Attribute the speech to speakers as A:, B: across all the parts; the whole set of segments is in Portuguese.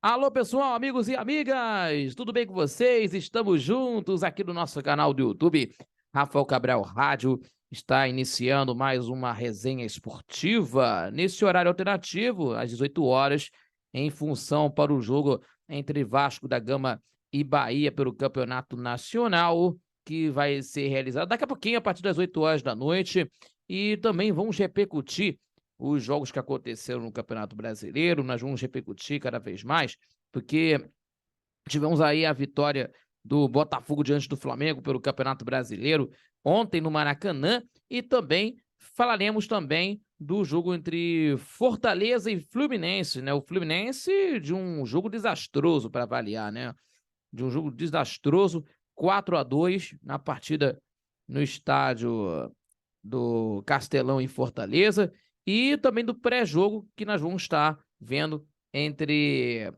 A: Alô, pessoal, amigos e amigas, tudo bem com vocês? Estamos juntos aqui no nosso canal do YouTube. Rafael Cabral Rádio está iniciando mais uma resenha esportiva nesse horário alternativo, às 18 horas, em função para o jogo entre Vasco da Gama e Bahia pelo Campeonato Nacional, que vai ser realizado daqui a pouquinho, a partir das 8 horas da noite. E também vamos repercutir os jogos que aconteceram no Campeonato Brasileiro, nós vamos repercutir cada vez mais, porque tivemos aí a vitória do Botafogo diante do Flamengo pelo Campeonato Brasileiro ontem no Maracanã, e também falaremos também do jogo entre Fortaleza e Fluminense, né? O Fluminense de um jogo desastroso para avaliar, né? De um jogo desastroso, 4-2 na partida no estádio do Castelão em Fortaleza, e também do pré-jogo que nós vamos estar vendo entre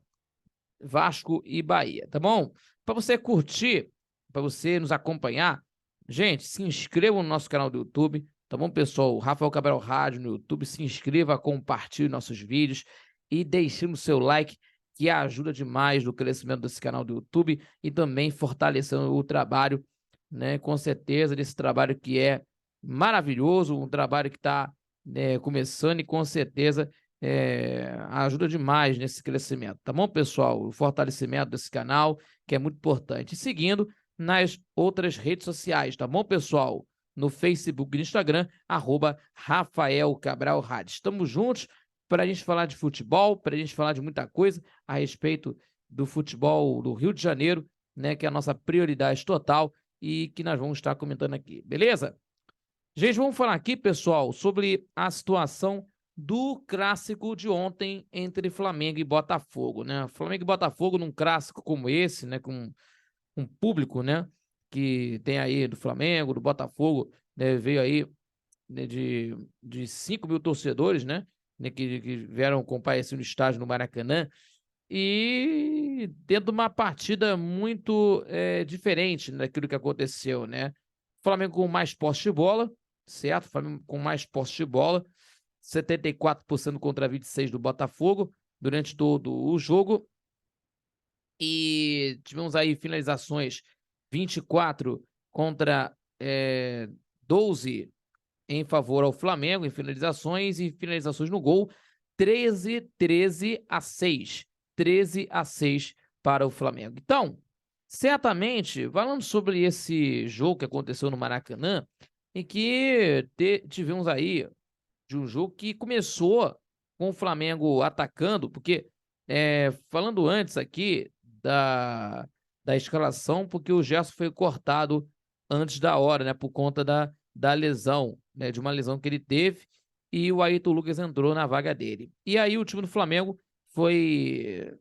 A: Vasco e Bahia, tá bom? Para você curtir, para você nos acompanhar, gente, se inscreva no nosso canal do YouTube, tá bom, pessoal? Rafael Cabral Rádio no YouTube, se inscreva, compartilhe nossos vídeos e deixe o seu like, que ajuda demais no crescimento desse canal do YouTube e também fortalecendo o trabalho, né, com certeza, desse trabalho que é maravilhoso, um trabalho que está começando e com certeza ajuda demais nesse crescimento, tá bom, pessoal? O fortalecimento desse canal, que é muito importante. E seguindo nas outras redes sociais, tá bom, pessoal? No Facebook e no Instagram, @Rafael Cabral Rádio. Estamos juntos para a gente falar de futebol, para a gente falar de muita coisa a respeito do futebol do Rio de Janeiro, né, que é a nossa prioridade total e que nós vamos estar comentando aqui, beleza? Gente, vamos falar aqui, pessoal, sobre a situação do clássico de ontem entre Flamengo e Botafogo, né? Flamengo e Botafogo num clássico como esse, né, com um público, né, que tem aí do Flamengo, do Botafogo, né, veio aí, né, de 5 mil torcedores, né, que vieram comparecer no estádio no Maracanã, e dentro de uma partida muito diferente daquilo que aconteceu, né? Flamengo com mais posse de bola, certo? Flamengo com mais posse de bola, 74% contra 26% do Botafogo durante todo o jogo. E tivemos aí finalizações 24 contra 12 em favor ao Flamengo em finalizações, e finalizações no gol 13-6. 13-6 para o Flamengo. Então, certamente, falando sobre esse jogo que aconteceu no Maracanã, em que tivemos aí de um jogo que começou com o Flamengo atacando, porque falando antes aqui da escalação, porque o Gerson foi cortado antes da hora, né, por conta da lesão, né, de uma lesão que ele teve, e o Ayrton Lucas entrou na vaga dele. E aí o time do Flamengo foi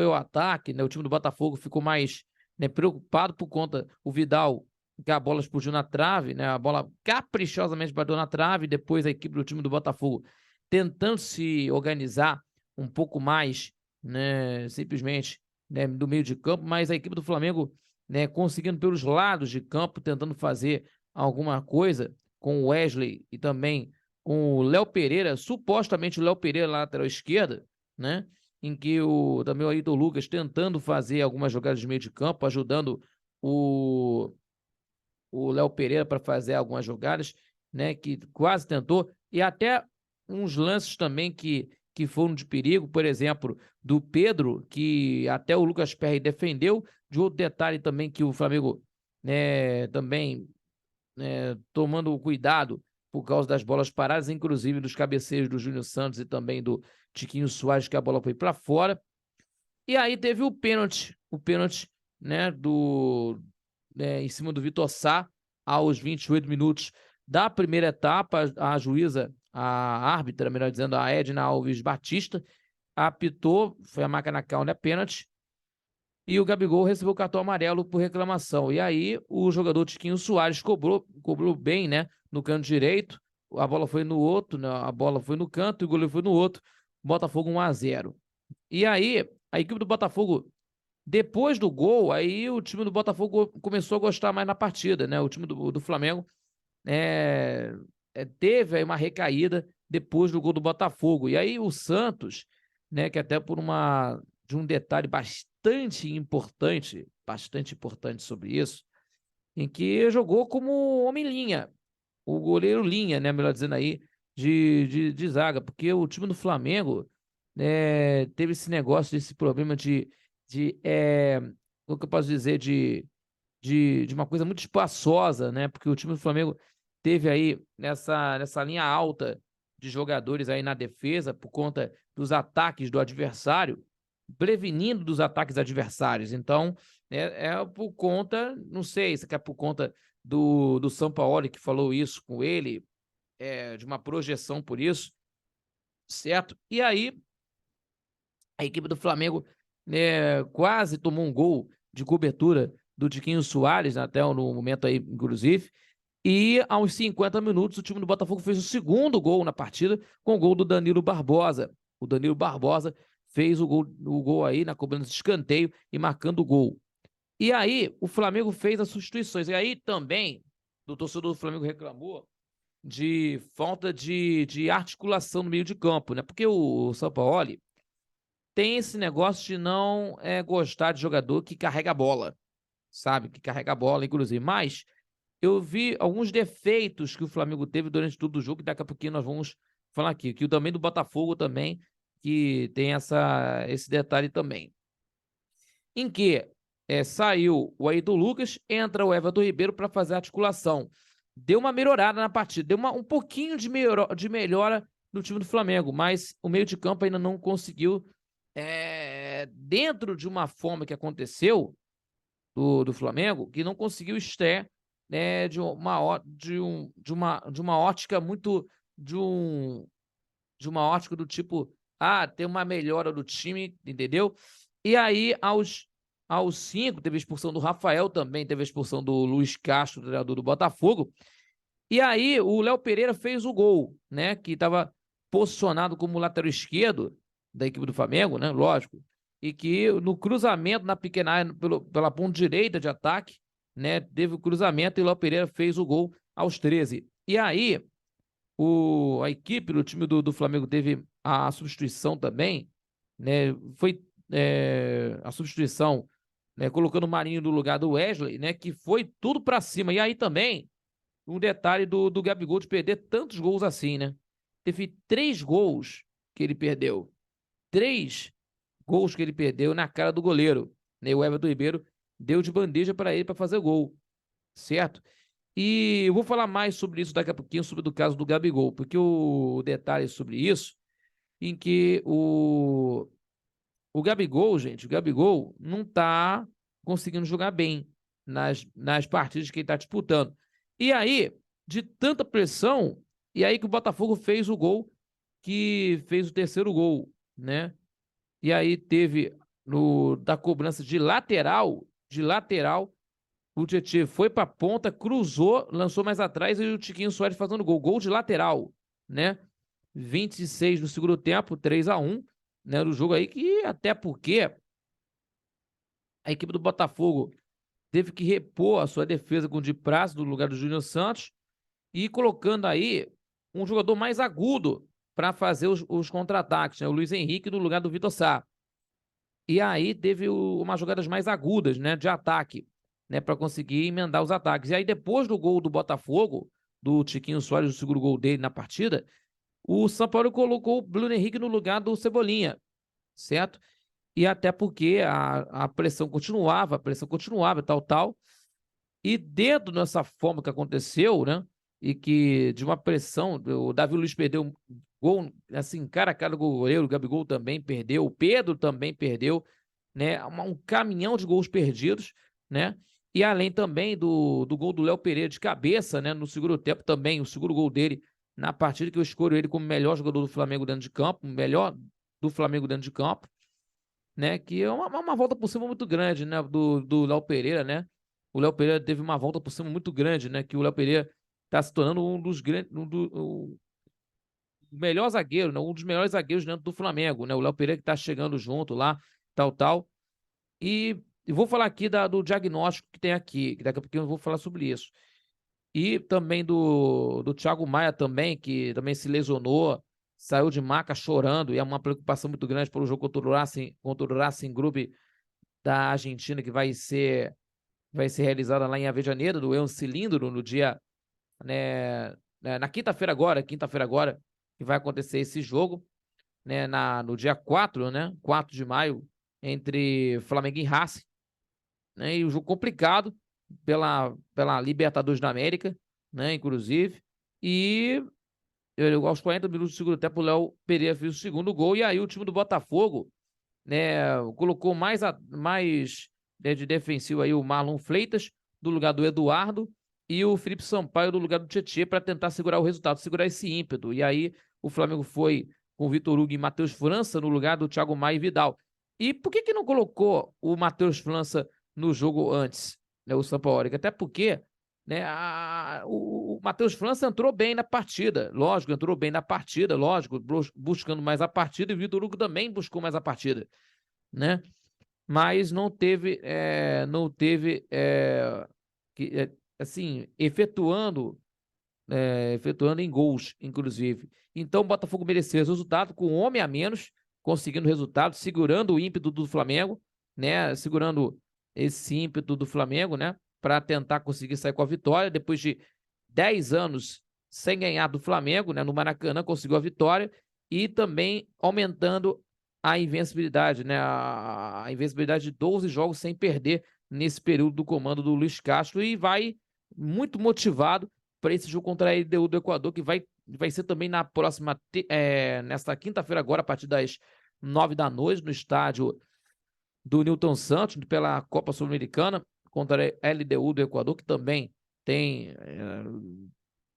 A: o ataque, né, o time do Botafogo ficou mais, né, preocupado por conta o Vidal, que a bola explodiu na trave, né, a bola caprichosamente bateu na trave, depois a equipe do time do Botafogo tentando se organizar um pouco mais, né, simplesmente, né, do meio de campo, mas a equipe do Flamengo, né, conseguindo pelos lados de campo, tentando fazer alguma coisa com o Wesley e também com o Léo Pereira, supostamente o Léo Pereira na lateral esquerda, né, em que também o Ayrton Lucas tentando fazer algumas jogadas de meio de campo, ajudando o Léo Pereira para fazer algumas jogadas, né, que quase tentou, e até uns lances também que foram de perigo, por exemplo, do Pedro, que até o Lucas Perry defendeu, de outro detalhe também que o Flamengo, né, também, né, tomando cuidado por causa das bolas paradas, inclusive dos cabeceiros do Júnior Santos e também do Tiquinho Soares, que a bola foi para fora. E aí teve o pênalti, né, em cima do Vitor Sá, aos 28 minutos da primeira etapa. A juíza, a árbitra, melhor dizendo, a Edna Alves Batista, apitou, foi a marca na cauda, pênalti, e o Gabigol recebeu o cartão amarelo por reclamação. E aí o jogador Tiquinho Soares cobrou bem, né, no canto direito, a bola foi no outro, né, a bola foi no canto e o goleiro foi no outro, Botafogo 1-0. E aí a equipe do Botafogo, depois do gol, aí o time do Botafogo começou a gostar mais na partida, né? O time do Flamengo teve aí uma recaída depois do gol do Botafogo. E aí o Santos, né, que até por uma de um detalhe bastante importante sobre isso, em que jogou como homem-linha, o goleiro linha, né, melhor dizendo aí, de zaga, porque o time do Flamengo, né, teve esse negócio, esse problema como que eu posso dizer, de uma coisa muito espaçosa, né, porque o time do Flamengo teve aí nessa linha alta de jogadores aí na defesa por conta dos ataques do adversário, prevenindo dos ataques adversários. Então, é por conta, não sei se é por conta do Sampaoli, que falou isso com ele, de uma projeção por isso, certo? E aí, a equipe do Flamengo, né, quase tomou um gol de cobertura do Tiquinho Soares, até no momento aí, inclusive, e aos 50 minutos o time do Botafogo fez o segundo gol na partida, com o gol do Danilo Barbosa. O Danilo Barbosa fez o gol aí na cobrança de escanteio e marcando o gol. E aí o Flamengo fez as substituições. E aí também o torcedor do Flamengo reclamou de falta de articulação no meio de campo, né? Porque o Sampaoli tem esse negócio de não gostar de jogador que carrega a bola, sabe? Que carrega a bola, inclusive. Mas eu vi alguns defeitos que o Flamengo teve durante todo o jogo, e daqui a pouquinho nós vamos falar aqui. Que também do Botafogo também, que tem esse detalhe também. Em que saiu o Ayrton Lucas, entra o Everton Ribeiro para fazer a articulação. Deu uma melhorada na partida, deu um pouquinho de melhora no time do Flamengo, mas o meio de campo ainda não conseguiu, dentro de uma forma que aconteceu do Flamengo, que não conseguiu estar, né, de uma ótica muito, de uma ótica do tipo, tem uma melhora do time, entendeu? E aí, aos 5, teve a expulsão do Rafael também, teve a expulsão do Luiz Castro, treinador do Botafogo. E aí, o Léo Pereira fez o gol, né? Que estava posicionado como lateral esquerdo da equipe do Flamengo, né? Lógico. E que no cruzamento, na pequena área, pela ponta direita de ataque, né? Teve o cruzamento e o Léo Pereira fez o gol aos 13. E aí, a equipe do time do Flamengo teve a substituição também, né? Foi a substituição, né? Colocando o Marinho no lugar do Wesley, né? Que foi tudo para cima. E aí também, um detalhe do Gabigol de perder tantos gols assim, né? Teve 3 gols que ele perdeu. 3 gols que ele perdeu na cara do goleiro, né? O Everton Ribeiro deu de bandeja para ele para fazer gol, certo? E eu vou falar mais sobre isso daqui a pouquinho, sobre o caso do Gabigol, porque o detalhe sobre isso, em que o Gabigol, gente, o Gabigol não tá conseguindo jogar bem nas partidas que ele tá disputando. E aí, de tanta pressão, e aí que o Botafogo fez o gol, que fez o terceiro gol, né? E aí teve da cobrança de lateral, o Tietê foi para a ponta, cruzou, lançou mais atrás e o Tiquinho Soares fazendo gol. Gol de lateral, né? 26 no segundo tempo, 3-1, né? Do jogo aí, que até porque a equipe do Botafogo teve que repor a sua defesa com o Di Prazo no lugar do Júnior Santos e colocando aí um jogador mais agudo para fazer os contra-ataques, né? O Luiz Henrique no lugar do Vitor Sá. E aí teve umas jogadas mais agudas, né? De ataque, né, para conseguir emendar os ataques. E aí, depois do gol do Botafogo, do Tiquinho Soares, o segundo gol dele na partida, o São Paulo colocou o Bruno Henrique no lugar do Cebolinha, certo? E até porque a pressão continuava, tal. E dentro dessa forma que aconteceu, né? E que de uma pressão, o Davi Luiz perdeu um gol, assim, cara a cara do goleiro, o Gabigol também perdeu, o Pedro também perdeu, né? Um caminhão de gols perdidos, né? E além também do gol do Léo Pereira de cabeça, né? No segundo tempo também, o segundo gol dele na partida, que eu escolho ele como melhor jogador do Flamengo dentro de campo, melhor do Flamengo dentro de campo, né? Que é uma volta por cima muito grande, né? Do Léo Pereira, né? O Léo Pereira teve uma volta por cima muito grande, né? Que o Léo Pereira está se tornando um dos grandes, o melhor zagueiro, né? Um dos melhores zagueiros dentro do Flamengo, né? O Léo Pereira que está chegando junto lá, tal. E vou falar aqui do diagnóstico que tem aqui, que daqui a pouquinho eu vou falar sobre isso. E também do Thiago Maia também, que também se lesionou, saiu de maca chorando, e é uma preocupação muito grande pelo jogo contra o Racing Clube da Argentina, que vai ser realizada lá em Avejaneira, do El Cilindro, no dia, né, na quinta-feira agora, que vai acontecer esse jogo, né, no dia 4, né, 4 de maio, entre Flamengo e Racing, né, e um jogo complicado pela Libertadores da América, né, inclusive, e aos 40 minutos do segundo tempo, o Léo Pereira fez o segundo gol, e aí o time do Botafogo, né, colocou mais né, de defensivo aí o Marlon Fleitas, do lugar do Eduardo, e o Felipe Sampaio, do lugar do Tietê, para tentar segurar o resultado, segurar esse ímpeto. E aí o Flamengo foi com o Vitor Hugo e Matheus França, no lugar do Thiago Maia e Vidal. E por que não colocou o Matheus França no jogo antes, né, o Sampaoli? Até porque, né, o Matheus França entrou bem na partida, lógico, buscando mais a partida, e o Vitor Hugo também buscou mais a partida, né? Mas não teve, assim, efetuando em gols, inclusive. Então o Botafogo mereceu esse resultado, com um homem a menos, conseguindo o resultado, segurando o ímpeto do Flamengo, né? Segurando esse ímpeto do Flamengo, né? Para tentar conseguir sair com a vitória. Depois de 10 anos sem ganhar do Flamengo, né? No Maracanã, conseguiu a vitória e também aumentando a invencibilidade, né? A invencibilidade de 12 jogos sem perder nesse período do comando do Luiz Castro, e vai muito motivado para esse jogo contra a LDU do Equador, que vai ser também na próxima, nesta quinta-feira agora, a partir das 9 da noite, no estádio do Newton Santos, pela Copa Sul-Americana, contra a LDU do Equador, que também tem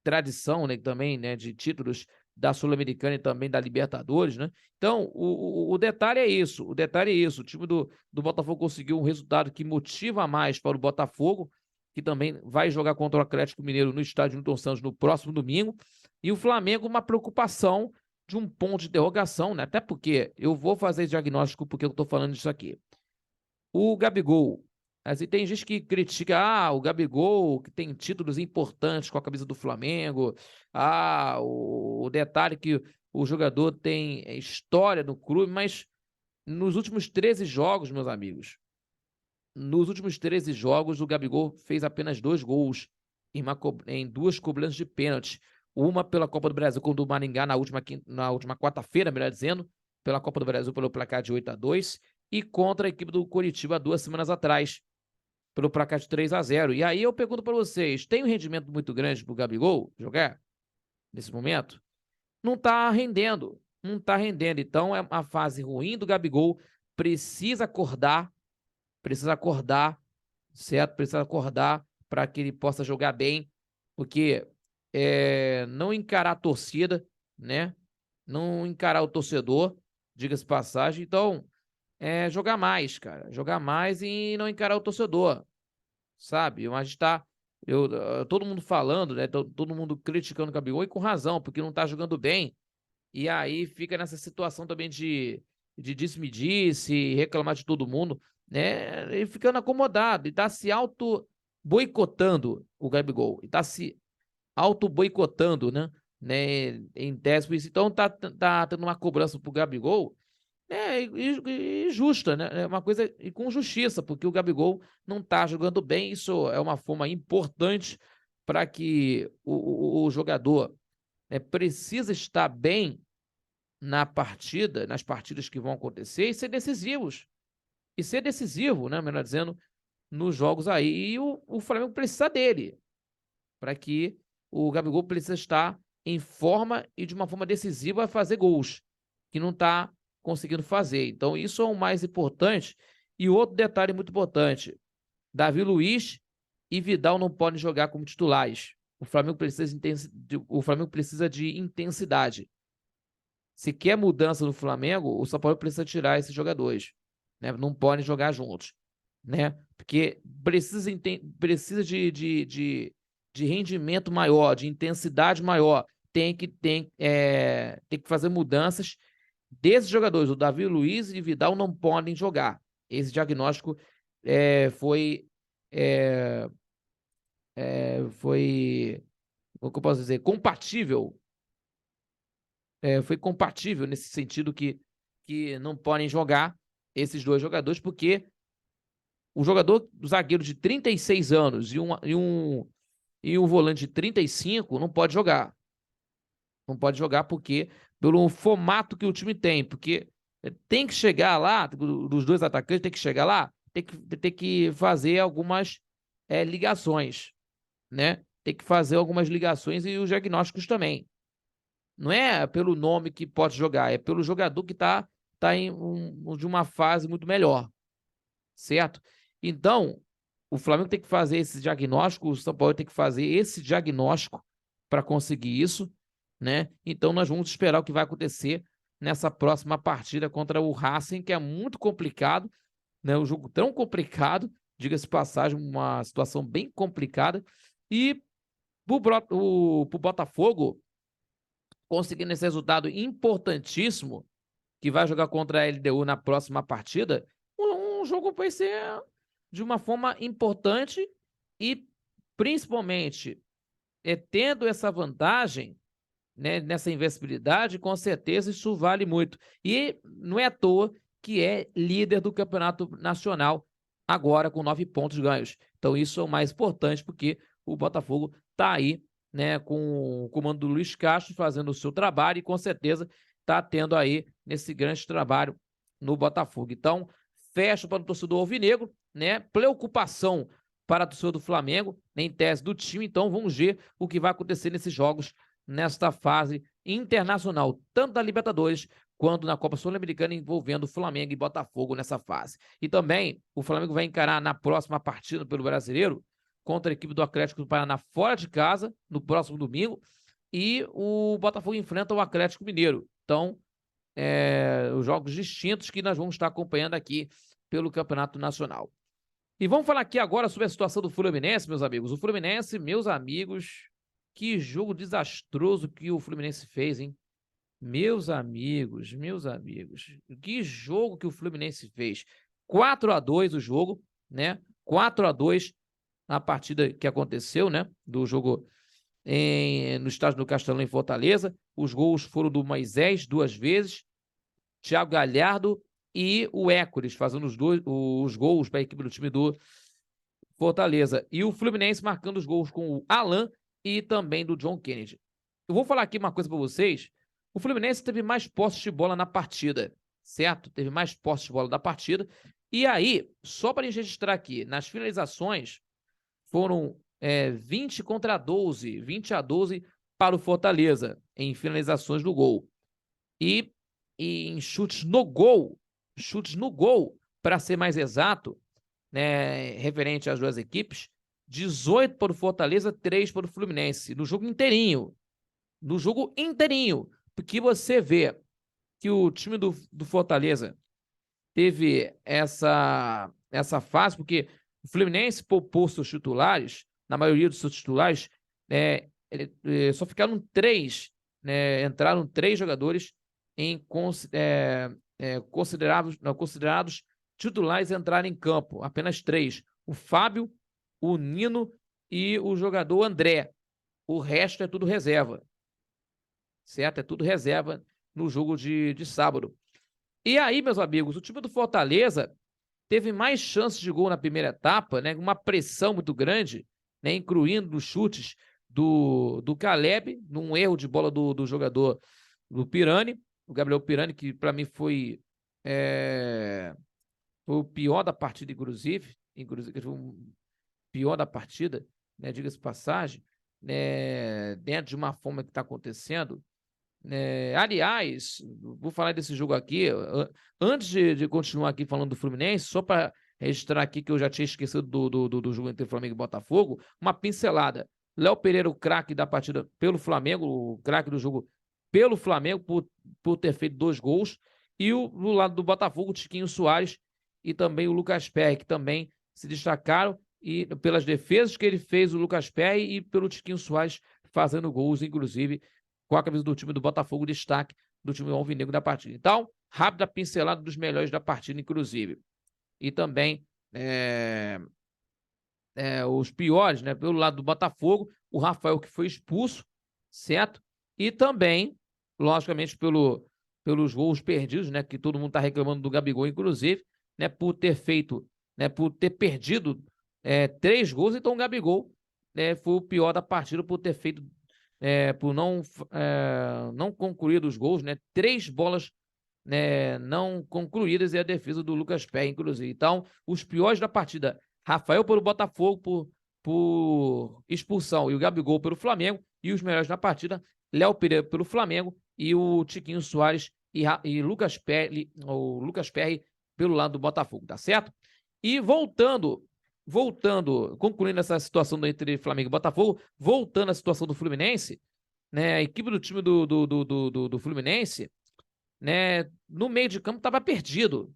A: tradição, né, também, né, de títulos da Sul-Americana e também da Libertadores, né? Então, o detalhe é isso, o time do Botafogo conseguiu um resultado que motiva mais para o Botafogo, que também vai jogar contra o Atlético Mineiro no estádio Newton Santos no próximo domingo, e o Flamengo uma preocupação de um ponto de interrogação, né? Até porque eu vou fazer diagnóstico porque eu estou falando disso aqui. O Gabigol, assim, tem gente que critica, o Gabigol, que tem títulos importantes com a camisa do Flamengo, o detalhe que o jogador tem história no clube, mas nos últimos 13 jogos, meus amigos, o Gabigol fez apenas 2 gols em 2 cobranças de pênalti. Uma pela Copa do Brasil contra o Maringá na última quarta-feira, melhor dizendo, pela Copa do Brasil pelo placar de 8-2, e contra a equipe do Coritiba 2 semanas atrás, pelo placar de 3-0. E aí eu pergunto para vocês, tem um rendimento muito grande pro Gabigol jogar nesse momento? Não está rendendo, Então é uma fase ruim do Gabigol, precisa acordar, certo? Precisa acordar para que ele possa jogar bem, porque não encarar a torcida, né? Não encarar o torcedor, diga-se passagem. Então, jogar mais, cara. Jogar mais e não encarar o torcedor, sabe? Mas todo mundo falando, né? Todo mundo criticando o Gabigol, e com razão, porque não tá jogando bem. E aí fica nessa situação também de disse-me-disse, reclamar de todo mundo, né? E ficando acomodado, e tá se auto-boicotando o Gabigol, e tá se auto-boicotando, né? Em décimo. Então tá tendo uma cobrança pro Gabigol, e justa, né? É uma coisa e com justiça, porque o Gabigol não tá jogando bem. Isso é uma forma importante para que o jogador, precisa estar bem nas partidas que vão acontecer, e ser decisivos. E ser decisivo, né? Melhor dizendo, nos jogos aí. E o Flamengo precisa dele, para que o Gabigol precisa estar em forma e de uma forma decisiva a fazer gols, que não está conseguindo fazer. Então, isso é o mais importante. E outro detalhe muito importante: Davi Luiz e Vidal não podem jogar como titulares. O Flamengo precisa de intensidade. Se quer mudança no Flamengo, o São Paulo precisa tirar esses jogadores, né? Não podem jogar juntos, né? Porque precisa de rendimento maior, de intensidade maior. Tem que fazer mudanças desses jogadores. O Davi Luiz e Vidal não podem jogar. Esse diagnóstico foi, como que eu posso dizer, compatível foi compatível nesse sentido que não podem jogar esses dois jogadores, porque o zagueiro de 36 anos e um volante de 35 não pode jogar. Não pode jogar porque pelo formato que o time tem, porque tem que chegar lá, dos dois atacantes tem que chegar lá, tem que fazer algumas ligações, né? Tem que fazer algumas ligações e os diagnósticos também. Não é pelo nome que pode jogar, é pelo jogador que tá de uma fase muito melhor, certo? Então, o Flamengo tem que fazer esse diagnóstico, o São Paulo tem que fazer esse diagnóstico para conseguir isso, né? Então, nós vamos esperar o que vai acontecer nessa próxima partida contra o Racing, que é muito complicado, né? Um jogo tão complicado, diga-se de passagem, uma situação bem complicada. E pro Botafogo, conseguindo esse resultado importantíssimo, que vai jogar contra a LDU na próxima partida, um jogo vai ser de uma forma importante e, principalmente, tendo essa vantagem, né, nessa invencibilidade, com certeza isso vale muito. E não é à toa que é líder do Campeonato Nacional agora com 9 pontos ganhos. Então isso é o mais importante, porque o Botafogo está aí, né, com o comando do Luiz Castro fazendo o seu trabalho e com certeza está tendo aí nesse grande trabalho no Botafogo. Então, fecha para o torcedor alvinegro, né? Preocupação para a torcida do Flamengo, em tese do time. Então, vamos ver o que vai acontecer nesses jogos nesta fase internacional, tanto da Libertadores quanto na Copa Sul-Americana, envolvendo Flamengo e Botafogo nessa fase. E também o Flamengo vai encarar na próxima partida pelo Brasileiro contra a equipe do Atlético do Paraná fora de casa, no próximo domingo, e o Botafogo enfrenta o Atlético Mineiro. Então, os jogos distintos que nós vamos estar acompanhando aqui pelo Campeonato Nacional. E vamos falar aqui agora sobre a situação do Fluminense, meus amigos. O Fluminense, meus amigos, que jogo desastroso que o Fluminense fez, hein? Meus amigos, que jogo que o Fluminense fez. 4-2 o jogo, né? 4-2 na partida que aconteceu, né? Do jogo no estádio do Castelão, em Fortaleza. Os gols foram do Moisés 2 vezes, Thiago Galhardo e o Hércules fazendo os gols para a equipe do time do Fortaleza. E o Fluminense marcando os gols com o Alan e também do John Kennedy. Eu vou falar aqui uma coisa para vocês. O Fluminense teve mais posse de bola na partida, certo? Teve mais posse de bola da partida. E aí, só para a gente registrar aqui, nas finalizações foram 20-12 para o Fortaleza em finalizações do gol. E em chutes no gol, para ser mais exato, né, referente às duas equipes, 18 para o Fortaleza, 3 para o Fluminense, no jogo inteirinho. Porque você vê que o time do Fortaleza teve essa fase, porque o Fluminense poupou seus titulares, na maioria dos seus titulares, só ficaram 3, né, entraram 3 jogadores considerados titulares entrarem em campo, apenas 3. O Fábio, o Nino e o jogador André. O resto é tudo reserva, certo? É tudo reserva no jogo de sábado. E aí, meus amigos, o time do Fortaleza teve mais chances de gol na primeira etapa, né? Uma pressão muito grande, né? Incluindo nos chutes do Caleb, num erro de bola do jogador do Pirani, o Gabriel Pirani, que para mim foi o pior da partida, inclusive foi o pior da partida, né? Diga-se passagem, né? Dentro de uma forma que está acontecendo. Aliás, vou falar desse jogo aqui, antes de continuar aqui falando do Fluminense, só para registrar aqui que eu já tinha esquecido do jogo entre Flamengo e Botafogo, uma pincelada. Léo Pereira, o craque da partida pelo Flamengo, o craque do jogo pelo Flamengo, por ter feito 2 gols, e do lado do Botafogo, o Tiquinho Soares e também o Lucas Perry, que também se destacaram e pelas defesas que ele fez, o Lucas Perry, e pelo Tiquinho Soares fazendo gols, inclusive, com a camisa do time do Botafogo, destaque do time alvinegro da partida. Então, rápida pincelada dos melhores da partida, inclusive. E também os piores, né? Pelo lado do Botafogo, o Rafael, que foi expulso, certo? E também, logicamente pelos gols perdidos, né, que todo mundo está reclamando do Gabigol, inclusive, né, por ter perdido 3 gols. Então o Gabigol, né, foi o pior da partida por ter feito, por não concluir os gols, né, 3 bolas, né, não concluídas, e a defesa do Lucas Perry, inclusive. Então, os piores da partida: Rafael pelo Botafogo por expulsão e o Gabigol pelo Flamengo, e os melhores da partida: Léo Pereira pelo Flamengo e o Tiquinho Soares e Lucas Perry pelo lado do Botafogo, tá certo? E voltando, concluindo essa situação entre Flamengo e Botafogo, voltando à situação do Fluminense, né, a equipe do time do Fluminense, né, no meio de campo estava perdido,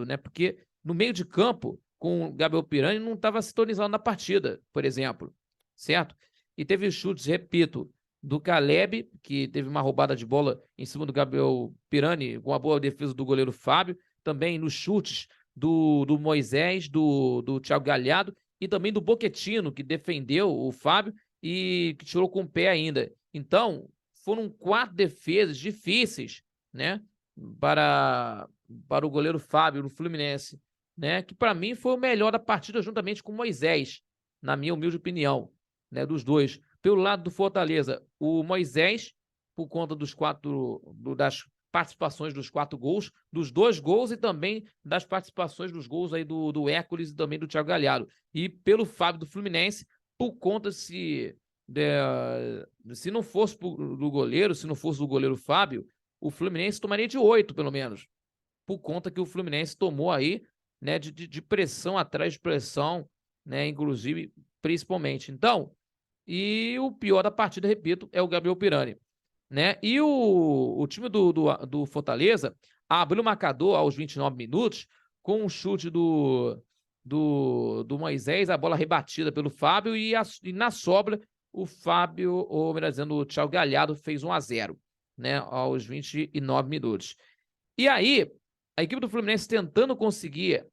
A: né, porque no meio de campo, com o Gabriel Pirani, não estava sintonizando na partida, por exemplo, certo? E teve chutes, repito, do Caleb, que teve uma roubada de bola em cima do Gabriel Pirani, com a boa defesa do goleiro Fábio, também nos chutes do Moisés, do Thiago Galhardo, e também do Boquetino, que defendeu o Fábio e que tirou com o pé ainda. Então, foram 4 defesas difíceis, né, para o goleiro Fábio no Fluminense, né, que para mim foi o melhor da partida, juntamente com o Moisés, na minha humilde opinião, né, dos dois. Pelo lado do Fortaleza, o Moisés, por conta das participações dos 4 gols, dos 2 gols, e também das participações dos gols aí do Hércules e também do Thiago Galhardo. E pelo Fábio do Fluminense, por conta se não fosse do goleiro, se não fosse do goleiro Fábio, o Fluminense tomaria de 8, pelo menos, por conta que o Fluminense tomou aí, né, de pressão atrás de pressão, né, inclusive, principalmente. Então, e o pior da partida, repito, é o Gabriel Pirani, né? E o time do Fortaleza abriu o marcador aos 29 minutos com um chute do Moisés, a bola rebatida pelo Fábio, e na sobra o Fábio, ou melhor dizendo, o Thiago Galhardo, fez 1-0, né, aos 29 minutos. E aí, a equipe do Fluminense tentando conseguir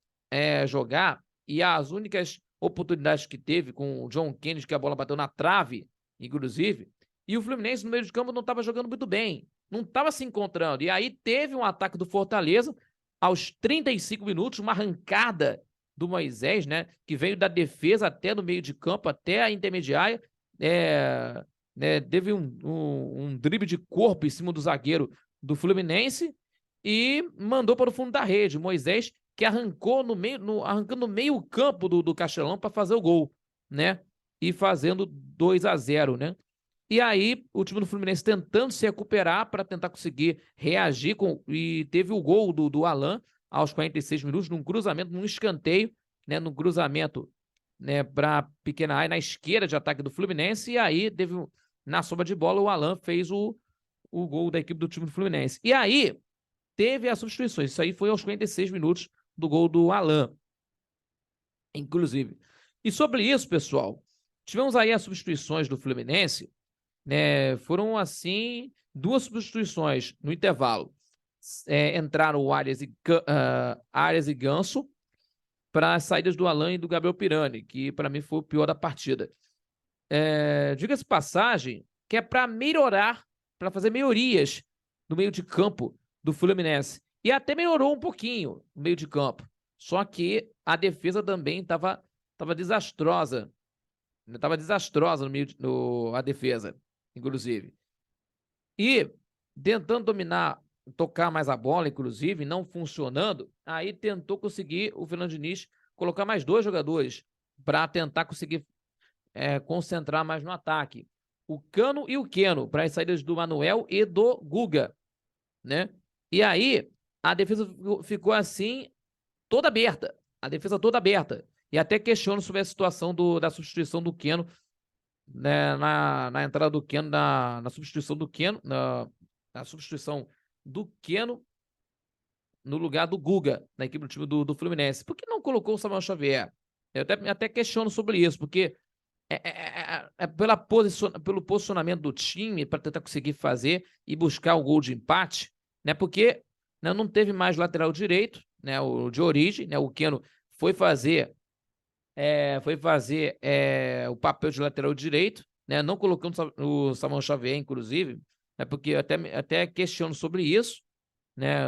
A: jogar, e as únicas oportunidades que teve com o John Kennedy, que a bola bateu na trave, inclusive, e o Fluminense no meio de campo não estava jogando muito bem, não estava se encontrando. E aí teve um ataque do Fortaleza aos 35 minutos, uma arrancada do Moisés, né, que veio da defesa até no meio de campo, até a intermediária, né, teve um drible de corpo em cima do zagueiro do Fluminense e mandou para o fundo da rede. Moisés, que arrancando no meio campo do Castelão para fazer o gol, né? E fazendo 2-0, né? E aí, o time do Fluminense tentando se recuperar para tentar conseguir reagir, e teve o gol do Alan aos 46 minutos, num cruzamento, num escanteio, né? Num cruzamento, né, para a pequena área, na esquerda de ataque do Fluminense, e aí teve, na sombra de bola, o Alan fez o gol da equipe do time do Fluminense. E aí, teve as substituições. Isso aí foi aos 46 minutos do gol do Alan, inclusive. E sobre isso, pessoal, tivemos aí as substituições do Fluminense, né? Foram, assim, 2 substituições no intervalo. Entraram o Arias e Ganso para as saídas do Alan e do Gabriel Pirani, que para mim foi o pior da partida. Diga-se passagem, que é para melhorar, para fazer melhorias no meio de campo do Fluminense. E até melhorou um pouquinho no meio de campo. Só que a defesa também estava desastrosa. Estava desastrosa a defesa, inclusive. E tentando dominar, tocar mais a bola, inclusive, não funcionando, aí tentou conseguir o Fernando Diniz colocar mais 2 jogadores para tentar conseguir concentrar mais no ataque. O Cano e o Keno, para as saídas do Manuel e do Guga, né? E aí, a defesa ficou assim, toda aberta. A defesa toda aberta. E até questiono sobre a situação da substituição do Keno, né, na entrada do Keno, na substituição do Keno, na substituição do Keno no lugar do Guga, na equipe do time do Fluminense. Por que não colocou o Samuel Xavier? Eu até questiono sobre isso, porque pelo posicionamento do time para tentar conseguir fazer e buscar o gol de empate, né? Porque, né, não teve mais lateral direito, né, o de origem, né? O Keno foi fazer o papel de lateral direito, né? Não colocando o Samuel Xavier, inclusive, né? Porque eu até questiono sobre isso, né?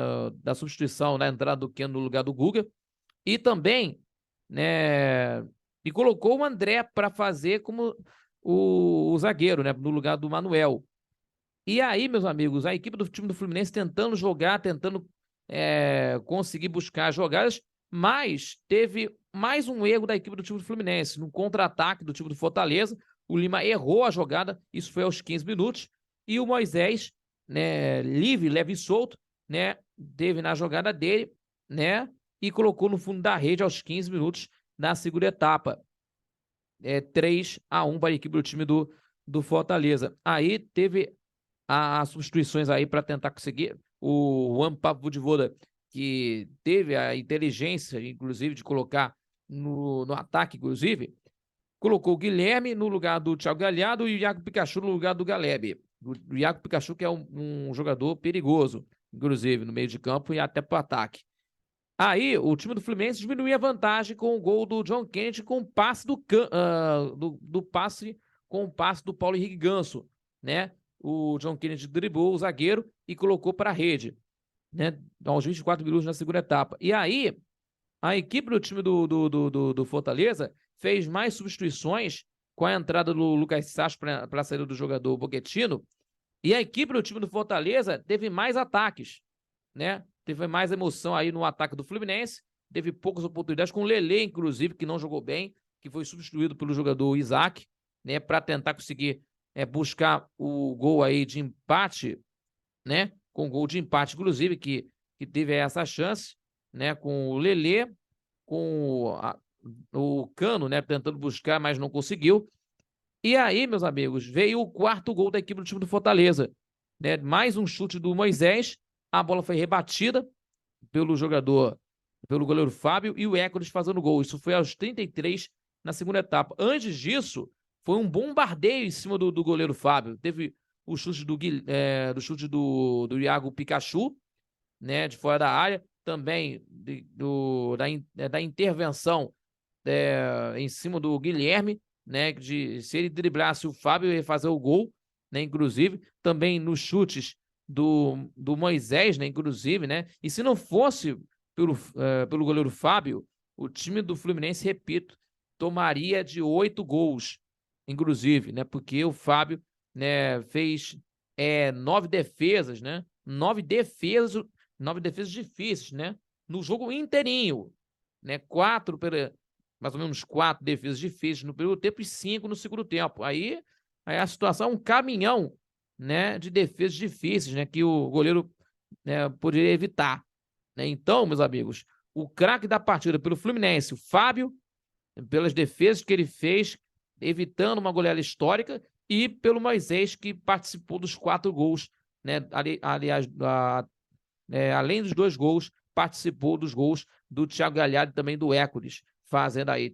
A: Da substituição, da entrada do Keno no lugar do Guga. E também, né? E colocou o André para fazer como o zagueiro, né? No lugar do Manuel. E aí, meus amigos, a equipe do time do Fluminense tentando jogar, tentando conseguir buscar jogadas, mas teve mais um erro da equipe do time do Fluminense. No contra-ataque do time do Fortaleza, o Lima errou a jogada, isso foi aos 15 minutos, e o Moisés, né, livre, leve e solto, né, teve na jogada dele, né, e colocou no fundo da rede aos 15 minutos da segunda etapa. 3-1 para a equipe do time do Fortaleza. Aí teve as substituições aí para tentar conseguir. O Juan Pablo Voivoda, que teve a inteligência, inclusive, de colocar no ataque, inclusive, colocou o Guilherme no lugar do Thiago Galhardo e o Iago Pikachu no lugar do Galeb. O Iago Pikachu, que é um jogador perigoso, inclusive, no meio de campo e até para o ataque. Aí, o time do Fluminense diminuía a vantagem com o gol do John Kennedy com o passe com o passe do Paulo Henrique Ganso, né? O John Kennedy driblou o zagueiro e colocou para a rede, né? Aos 24 minutos na segunda etapa. E aí, a equipe do time do Fortaleza fez mais substituições com a entrada do Lucas Sacha para a saída do jogador Boquetino. E a equipe do time do Fortaleza teve mais ataques, né? Teve mais emoção aí no ataque do Fluminense, teve poucas oportunidades, com o Lelê, inclusive, que não jogou bem, que foi substituído pelo jogador Isaac, né, para tentar conseguir buscar o gol aí de empate, né, com o gol de empate, inclusive, que teve essa chance, né, com o Lelê, com o Cano, né, tentando buscar, mas não conseguiu. E aí, meus amigos, veio o quarto gol da equipe do time do Fortaleza, né, mais um chute do Moisés, a bola foi rebatida pelo goleiro Fábio, e o Hércules fazendo gol. Isso foi aos 33 na segunda etapa. Antes disso, foi um bombardeio em cima do goleiro Fábio. Teve o chute do Iago Pikachu, né, de fora da área, também da intervenção em cima do Guilherme, né, se ele driblasse o Fábio, ele ia fazer o gol, né, inclusive, também nos chutes do Moisés, né, inclusive, né, e se não fosse pelo goleiro Fábio, o time do Fluminense, repito, tomaria de 8 gols, inclusive, né, porque o Fábio, né, fez 9 defesas, né, 9 defesas difíceis, né, no jogo inteirinho, né, mais ou menos 4 defesas difíceis no primeiro tempo e 5 no segundo tempo. Aí a situação é um caminhão, né, de defesas difíceis, né, que o goleiro, né, poderia evitar, né? Então, meus amigos, o craque da partida pelo Fluminense, o Fábio, pelas defesas que ele fez, evitando uma goleada histórica, e pelo Moisés, que participou dos 4 gols, né? Aliás, além dos 2 gols, participou dos gols do Thiago Galhardo e também do Hércules, fazendo aí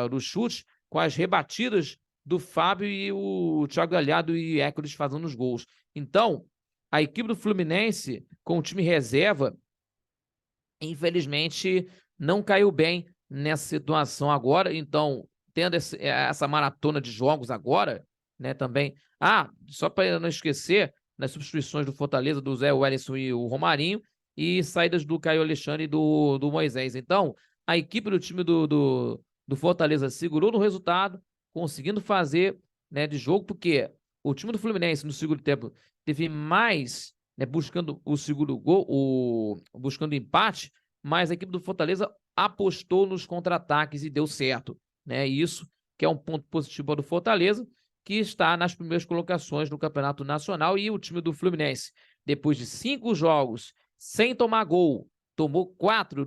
A: dos chutes com as rebatidas do Fábio e o Thiago Galhardo e Hércules fazendo os gols. Então, a equipe do Fluminense, com o time reserva, infelizmente, não caiu bem nessa situação agora. Então, tendo essa maratona de jogos agora, né, também. Só para não esquecer, nas substituições do Fortaleza, do Zé Wellington e o Romarinho, e saídas do Caio Alexandre e do Moisés. Então, a equipe do time do Fortaleza segurou no resultado, conseguindo fazer, né, de jogo, porque o time do Fluminense, no segundo tempo, teve mais, né, buscando o segundo gol, buscando empate, mas a equipe do Fortaleza apostou nos contra-ataques e deu certo, né? Isso que é um ponto positivo do Fortaleza, que está nas primeiras colocações no Campeonato Nacional. E o time do Fluminense, depois de 5 jogos sem tomar gol, tomou 4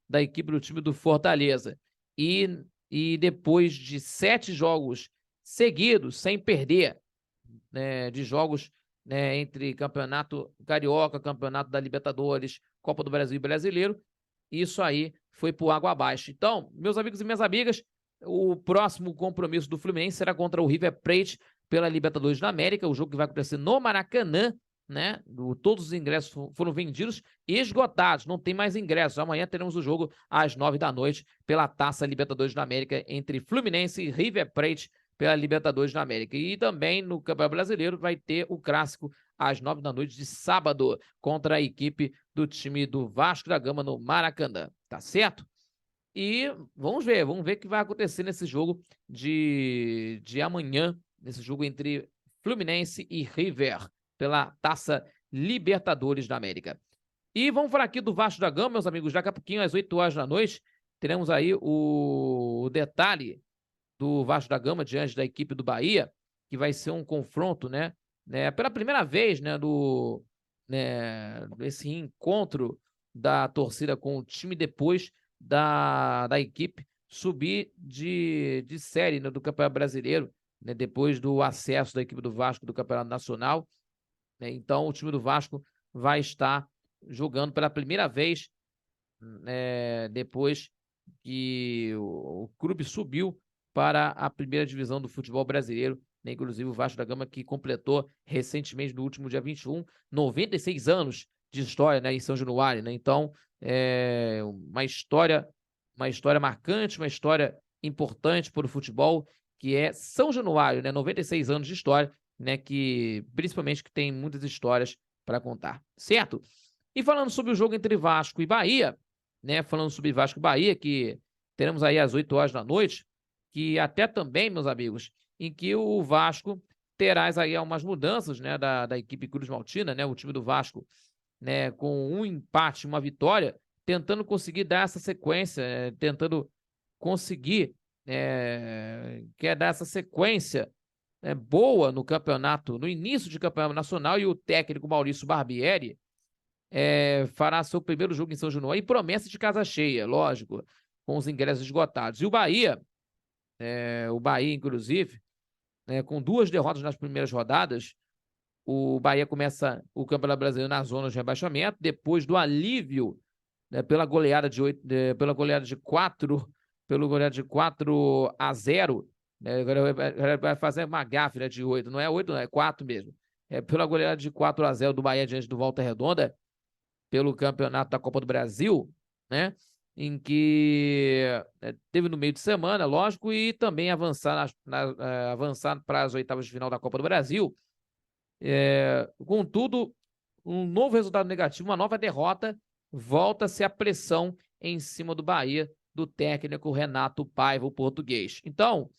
A: da equipe do time do Fortaleza. E depois de 7 jogos seguidos, sem perder, né, de jogos, né, entre Campeonato Carioca, Campeonato da Libertadores, Copa do Brasil e Brasileiro, isso aí foi por água abaixo. Então, meus amigos e minhas amigas, o próximo compromisso do Fluminense será contra o River Plate pela Libertadores da América, o jogo que vai acontecer no Maracanã, né? Todos os ingressos foram vendidos e esgotados, não tem mais ingressos. Amanhã teremos o jogo às 9 da noite pela Taça Libertadores da América entre Fluminense e River Plate pela Libertadores da América. E também no Campeonato Brasileiro vai ter o clássico às 9 da noite de sábado contra a equipe do time do Vasco da Gama no Maracanã, tá certo? E vamos ver o que vai acontecer nesse jogo de amanhã, nesse jogo entre Fluminense e River, pela Taça Libertadores da América. E vamos falar aqui do Vasco da Gama, meus amigos, daqui a pouquinho, às 8 horas da noite, teremos aí o detalhe do Vasco da Gama diante da equipe do Bahia, que vai ser um confronto, né pela primeira vez, esse encontro da torcida com o time depois da equipe subir de série, né, do Campeonato Brasileiro, né, depois do acesso da equipe do Vasco do Campeonato Nacional, né. Então o time do Vasco vai estar jogando pela primeira vez, depois que o clube subiu para a primeira divisão do futebol brasileiro, né? Inclusive o Vasco da Gama, que completou recentemente, no último dia 21, 96 anos de história, né, em São Januário, né? Então, uma história marcante, uma história importante para o futebol, que é São Januário, né? 96 anos de história, né? Que principalmente que tem muitas histórias para contar, certo? E falando sobre o jogo entre Vasco e Bahia, né? Falando sobre Vasco e Bahia, que teremos aí às 8 horas da noite, que até também, meus amigos, em que o Vasco terá aí umas mudanças, né, da equipe Cruz Maltina, né? O time do Vasco, né, com um empate, uma vitória, tentando conseguir dar essa sequência, tentando conseguir quer dar essa sequência boa no campeonato, no início de campeonato nacional, e o técnico Maurício Barbieri fará seu primeiro jogo em São Januário e promessa de casa cheia, lógico, com os ingressos esgotados. E o Bahia, inclusive, com 2 derrotas nas primeiras rodadas, o Bahia começa o Campeonato Brasileiro na zona de rebaixamento, depois do alívio, né, pela goleada de 4 a 0, né, agora vai fazer uma gafe, né, de 8, não é 8, não, é 4 mesmo. Pela goleada de 4 a 0 do Bahia diante do Volta Redonda, pelo campeonato da Copa do Brasil, né? Em que teve no meio de semana, lógico, e também avançar para as oitavas de final da Copa do Brasil. Contudo, um novo resultado negativo, uma nova derrota, volta-se a pressão em cima do Bahia, do técnico Renato Paiva, o português. Então,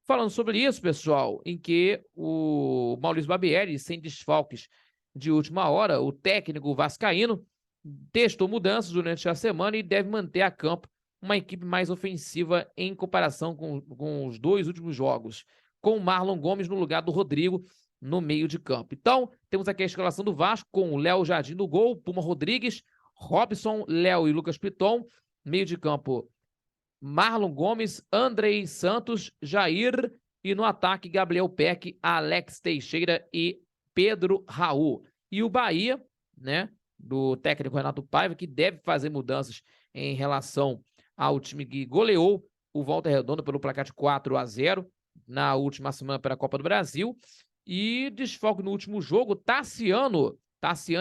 A: falando sobre isso, pessoal, em que o Maurício Barbieri, sem desfalques de última hora, o técnico vascaíno, testou mudanças durante a semana e deve manter a campo uma equipe mais ofensiva em comparação com os 2 últimos jogos, com o Marlon Gomes no lugar do Rodrigo no meio de campo. Então, temos aqui a escalação do Vasco com o Léo Jardim no gol, Puma Rodrigues, Robson, Léo e Lucas Piton, meio de campo Marlon Gomes, Andrei Santos, Jair, e no ataque Gabriel Peck, Alex Teixeira e Pedro Raul. E o Bahia, né, do técnico Renato Paiva, que deve fazer mudanças em relação ao time que goleou o Volta Redonda pelo placar de 4 a 0 na última semana pela Copa do Brasil. E desfalque no último jogo, Tassiano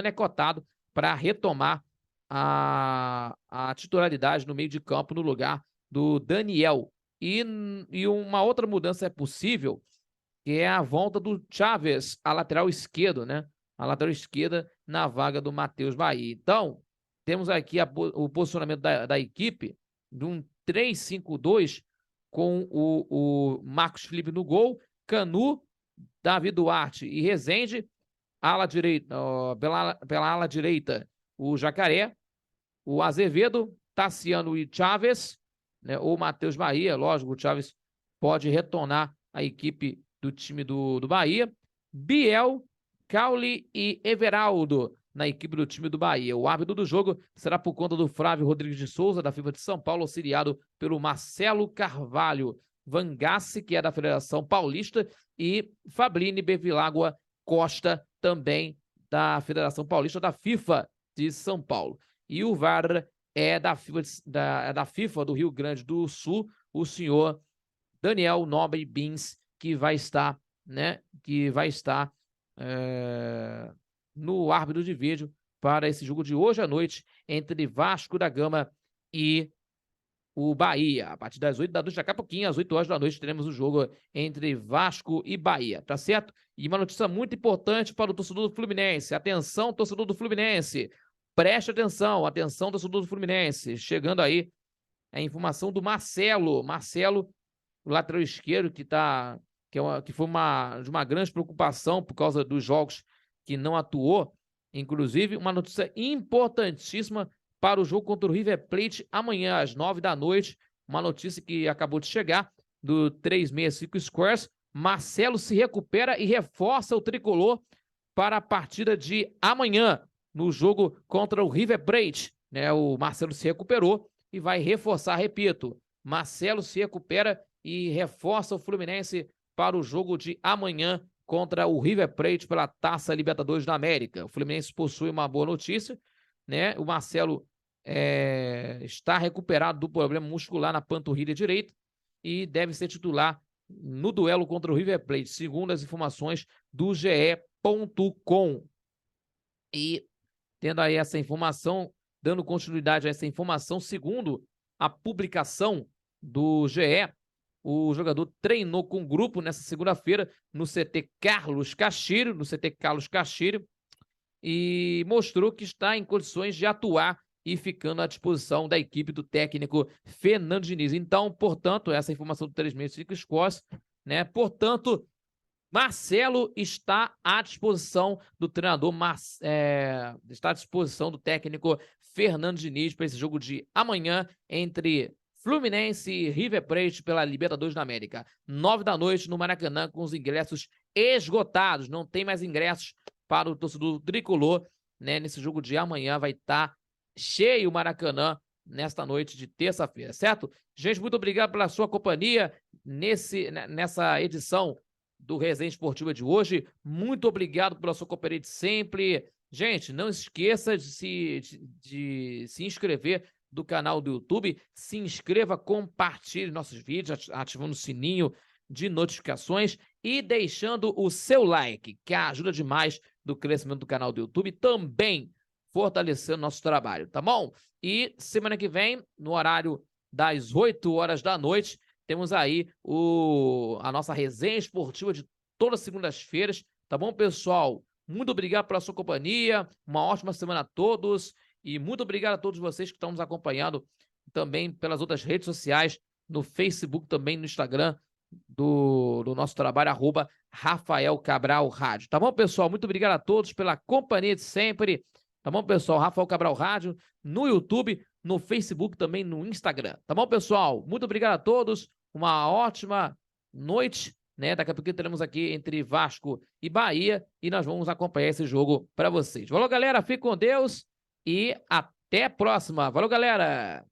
A: é cotado para retomar a titularidade no meio de campo no lugar do Daniel. E uma outra mudança é possível, que é a volta do Chaves, a lateral esquerdo, né? A lateral esquerda na vaga do Matheus Bahia. Então, temos aqui o posicionamento da equipe de um 3-5-2 com o Marcos Felipe no gol, Canu, Davi Duarte e Rezende, ala direita, pela ala direita, o Jacaré, o Azevedo, Tassiano e Chaves, né, ou Matheus Bahia, lógico, o Chaves pode retornar à equipe do time do Bahia, Biel, Caule e Everaldo na equipe do time do Bahia. O árbitro do jogo será por conta do Flávio Rodrigues de Souza, da FIFA de São Paulo, auxiliado pelo Marcelo Carvalho Vangassi, que é da Federação Paulista, e Fabrini Bevilacqua Costa, também da Federação Paulista, da FIFA de São Paulo. E o VAR é da FIFA do Rio Grande do Sul, o senhor Daniel Nobre Bins, que vai estar, né, no árbitro de vídeo para esse jogo de hoje à noite entre Vasco da Gama e o Bahia. A partir das 8 da noite, daqui a pouquinho, às 8 horas da noite, teremos o jogo entre Vasco e Bahia, tá certo? E uma notícia muito importante para o torcedor do Fluminense. Atenção, torcedor do Fluminense. Preste atenção, atenção, torcedor do Fluminense. Chegando aí a informação do Marcelo. Marcelo, o lateral esquerdo, que foi de uma grande preocupação por causa dos jogos que não atuou. Inclusive, uma notícia importantíssima para o jogo contra o River Plate amanhã, às 9 da noite. Uma notícia que acabou de chegar do 365 Scores. Marcelo se recupera e reforça o tricolor para a partida de amanhã, no jogo contra o River Plate. Né? O Marcelo se recuperou e vai reforçar, repito, Marcelo se recupera e reforça o Fluminense para o jogo de amanhã contra o River Plate pela Taça Libertadores da América. O Fluminense possui uma boa notícia, né? O Marcelo está recuperado do problema muscular na panturrilha direita e deve ser titular no duelo contra o River Plate, segundo as informações do GE.com. E tendo aí essa informação, dando continuidade a essa informação, segundo a publicação do GE, o jogador treinou com o grupo nessa segunda-feira no CT Carlos Castilho, e mostrou que está em condições de atuar e ficando à disposição da equipe do técnico Fernando Diniz. Então, portanto, essa informação do 365 Scores, né? Portanto, Marcelo está à disposição do treinador, está à disposição do técnico Fernando Diniz para esse jogo de amanhã entre Fluminense e River Plate pela Libertadores da América. 9 da noite no Maracanã, com os ingressos esgotados. Não tem mais ingressos para o torcedor tricolor, né? Nesse jogo de amanhã vai estar cheio o Maracanã nesta noite de terça-feira, certo? Gente, muito obrigado pela sua companhia nessa edição do Resenha Esportiva de hoje. Muito obrigado pela sua companhia de sempre. Gente, não esqueça de se inscrever do canal do YouTube. Se inscreva, compartilhe nossos vídeos, ativando o sininho de notificações e deixando o seu like, que ajuda demais no crescimento do canal do YouTube, também fortalecendo nosso trabalho, tá bom? E semana que vem, no horário das 8 horas da noite, temos aí a nossa resenha esportiva de todas as segundas-feiras, tá bom, pessoal? Muito obrigado pela sua companhia, uma ótima semana a todos e muito obrigado a todos vocês que estão nos acompanhando também pelas outras redes sociais, no Facebook, também no Instagram do nosso trabalho, @Rafael Cabral Rádio. Tá bom, pessoal? Muito obrigado a todos pela companhia de sempre. Tá bom, pessoal? Rafael Cabral Rádio no YouTube, no Facebook, também no Instagram. Tá bom, pessoal? Muito obrigado a todos. Uma ótima noite, né? Daqui a pouco teremos aqui entre Vasco e Bahia e nós vamos acompanhar esse jogo para vocês. Valeu, galera. Fique com Deus e até a próxima. Valeu, galera.